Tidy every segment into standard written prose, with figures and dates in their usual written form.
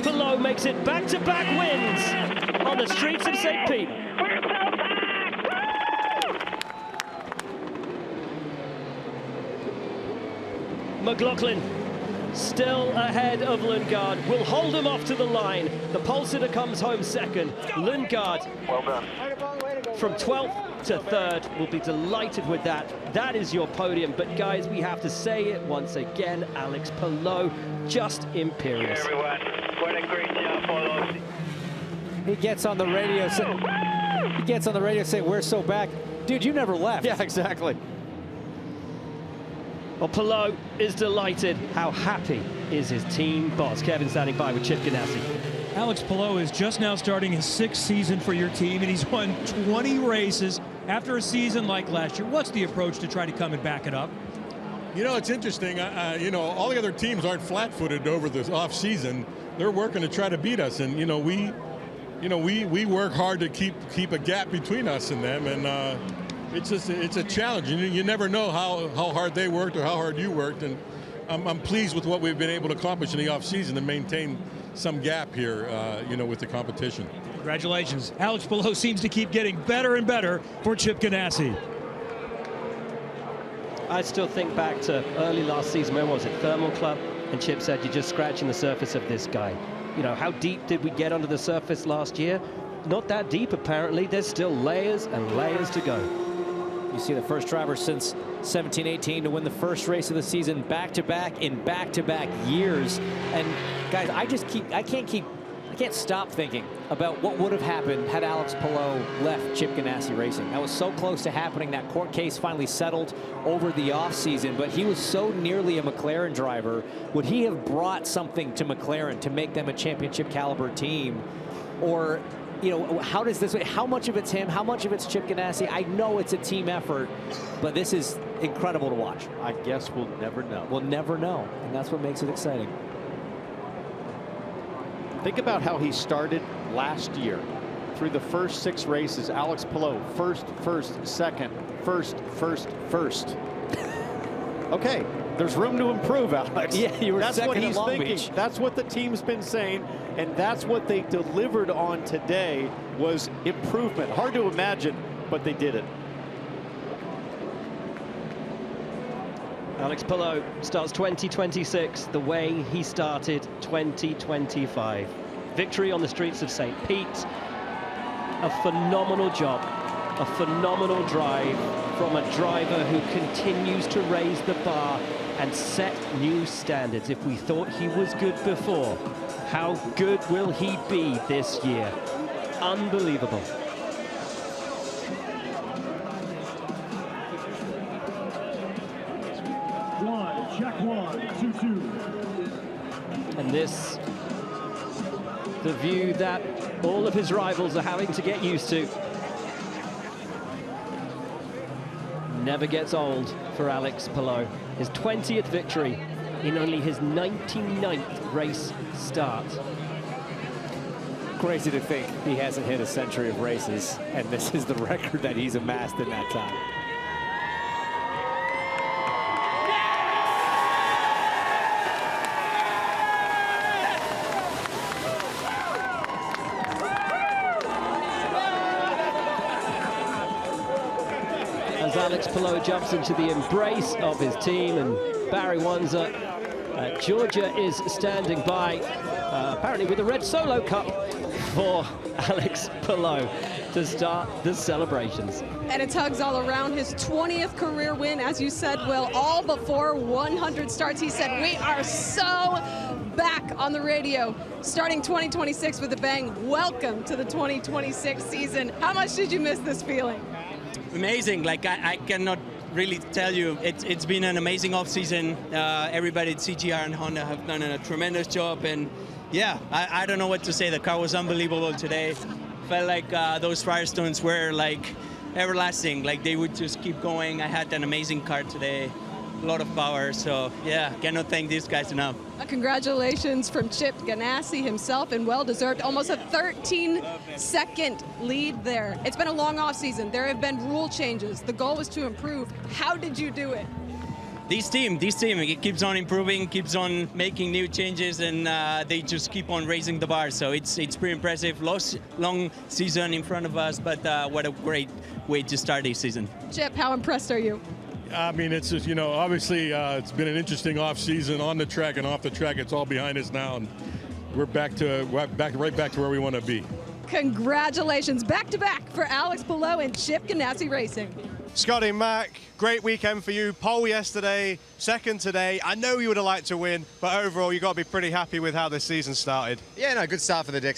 Palou makes it back-to-back wins on the streets of St. Pete. McLaughlin still ahead of Lundgaard, will hold him off to the line. The pole sitter comes home second. Lundgaard, Well done. from 12th to 3rd, will be delighted with that. That is your podium. But guys, we have to say it once again, Alex Palou, just imperious. Hey everyone, what a great job, Palou. He gets on the radio saying, "We're so back." Dude, you never left. Yeah, exactly. Well, Palou is delighted. How happy is his team boss? Kevin standing by with Chip Ganassi. Alex Palou is just now starting his 6th season for your team, and he's won 20 races after a season like last year. What's the approach to try to come and back it up? You know, it's interesting. You know, all the other teams aren't flat-footed over the off-season. They're working to try to beat us, and we work hard to keep a gap between us and them, and it's a challenge. You never know how hard they worked or how hard you worked, and I'm pleased with what we've been able to accomplish in the off-season and maintain some gap here, with the competition. Congratulations. Alex Palou seems to keep getting better and better for Chip Ganassi. I still think back to early last season. Where was it? Thermal Club, and Chip said, "You're just scratching the surface of this guy." You know, how deep did we get under the surface last year? Not that deep, apparently. There's still layers and layers to go. You see the first driver since 17-18 to win the first race of the season back-to-back in back-to-back years. And guys, I can't stop thinking about what would have happened had Alex Palou left Chip Ganassi Racing. That was so close to happening. That court case finally settled over the offseason, but he was so nearly a McLaren driver. Would he have brought something to McLaren to make them a championship caliber team? Or, how does this, how much of it's him, how much of it's Chip Ganassi? I know it's a team effort, but this is incredible to watch. I guess we'll never know. We'll never know, and that's what makes it exciting. Think about how he started last year. Through the first 6 races, Alex Palou, first, second, first. Okay, there's room to improve, Alex. Yeah, you were That's second what at he's Long thinking. Beach. That's what the team's been saying, and that's what they delivered on today was improvement. Hard to imagine, but they did it. Alex Palou starts 2026 the way he started 2025. Victory on the streets of St. Pete. A phenomenal job, a phenomenal drive from a driver who continues to raise the bar and set new standards. If we thought he was good before, how good will he be this year? Unbelievable. Check 1, 2-2. And this, the view that all of his rivals are having to get used to. Never gets old for Alex Palou. His 20th victory in only his 99th race start. Crazy to think he hasn't hit a century of races, and this is the record that he's amassed in that time. As Alex Palou jumps into the embrace of his team, and Barry Wanzer, Georgia is standing by, apparently with a red Solo Cup for Alex Palou to start the celebrations. And it's hugs all around. His 20th career win, as you said, Will, all before 100 starts. He said, "We are so back on the radio, starting 2026 with a bang. Welcome to the 2026 season." How much did you miss this feeling? Amazing. Like I cannot really tell you. It's been an amazing off-season. Everybody at CGR and Honda have done a tremendous job, and yeah, I don't know what to say. The car was unbelievable today. Felt like those Firestones were like everlasting. Like they would just keep going. I had an amazing car today. A lot of power, so yeah, cannot thank these guys enough. Congratulations from Chip Ganassi himself, and well-deserved. Almost a 13-second lead there. It's been a long off-season. There have been rule changes. The goal was to improve. How did you do it? this team, it keeps on improving, keeps on making new changes, and they just keep on raising the bar. So it's pretty impressive. Long season in front of us, but what a great way to start this season. Chip, how impressed are you? I mean, it's just, obviously it's been an interesting off season on the track and off the track. It's all behind us now, and we're right back to where we want to be. Congratulations, back-to-back for Alex Palou and Chip Ganassi Racing. Scotty, Mac, great weekend for you. Pole yesterday, second today. I know you would have liked to win, but overall, you've got to be pretty happy with how this season started. Yeah, no, good start for the Deck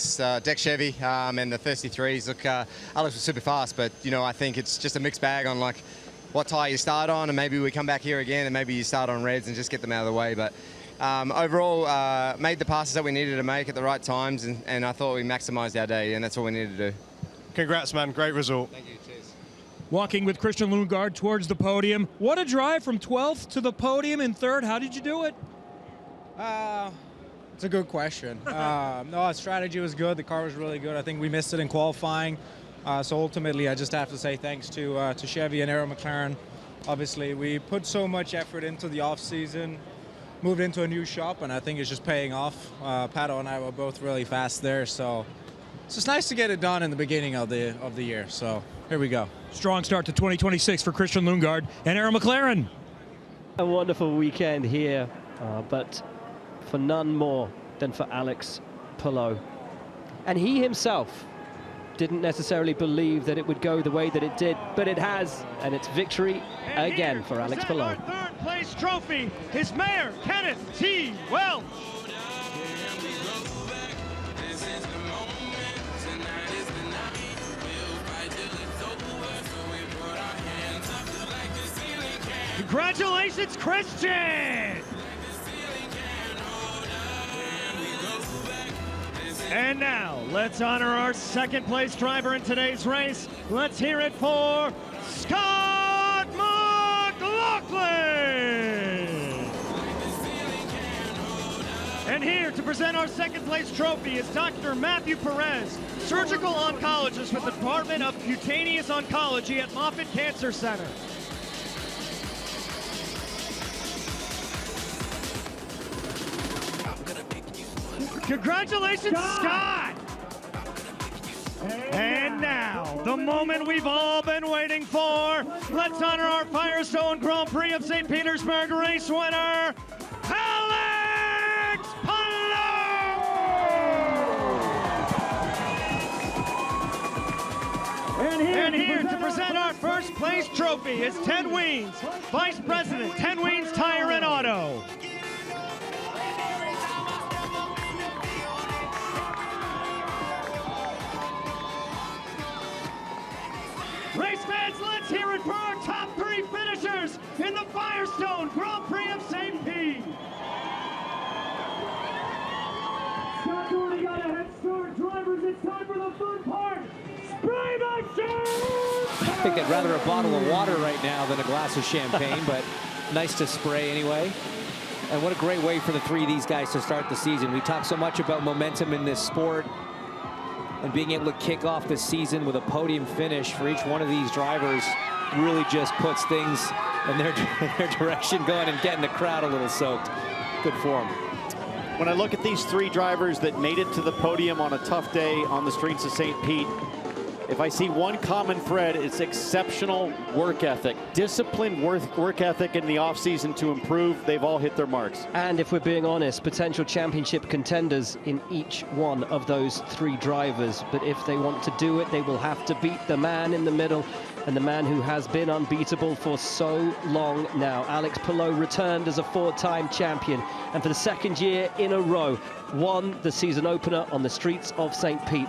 Chevy and the 33s. Look, Alex was super fast, but, I think it's just a mixed bag on, like, what tyre you start on, and maybe we come back here again, and maybe you start on reds and just get them out of the way. But overall, made the passes that we needed to make at the right times, and I thought we maximised our day, and that's all we needed to do. Congrats, man. Great result. Thank you. Cheers. Walking with Christian Lundgaard towards the podium. What a drive from 12th to the podium in third. How did you do it? It's a good question. No, our strategy was good. The car was really good. I think we missed it in qualifying. So ultimately, I just have to say thanks to Chevy and Aero McLaren. Obviously, we put so much effort into the off-season, moved into a new shop, and I think it's just paying off. Pato and I were both really fast there, so it's just nice to get it done in the beginning of the year. So here we go. Strong start to 2026 for Christian Lundgaard and Aero McLaren. A wonderful weekend here, but for none more than for Alex Palou. And he himself didn't necessarily believe that it would go the way that it did, but it has, and it's victory again for Alex Palou. Our third place trophy is Mayor Kenneth T. Welch. Congratulations, Christian! And now, let's honor our second place driver in today's race. Let's hear it for Scott McLaughlin! And here to present our second place trophy is Dr. Matthew Perez, surgical oncologist with the Department of Cutaneous Oncology at Moffitt Cancer Center. Congratulations, Scott! And now, the moment we've all been waiting for. Let's honor our Firestone Grand Prix of St. Petersburg race winner, Alex Palou! And here to present our first place trophy is Ted Weens, Vice President, Ted Weens Tire and Auto. Race fans, let's hear it for our top three finishers in the Firestone Grand Prix of St. Pete. Scott already got a head start. Drivers, it's time for the fun part. Spray machine! I think I'd rather a bottle of water right now than a glass of champagne, but nice to spray anyway. And what a great way for the three of these guys to start the season. We talk so much about momentum in this sport, and being able to kick off the season with a podium finish for each one of these drivers really just puts things in their direction going and getting the crowd a little soaked. Good for them. When I look at these three drivers that made it to the podium on a tough day on the streets of St. Pete, if I see one common thread, it's exceptional work ethic. Disciplined work ethic in the offseason to improve. They've all hit their marks. And if we're being honest, potential championship contenders in each one of those three drivers. But if they want to do it, they will have to beat the man in the middle and the man who has been unbeatable for so long now. Alex Palou returned as a four-time champion, and for the second year in a row, won the season opener on the streets of St. Pete.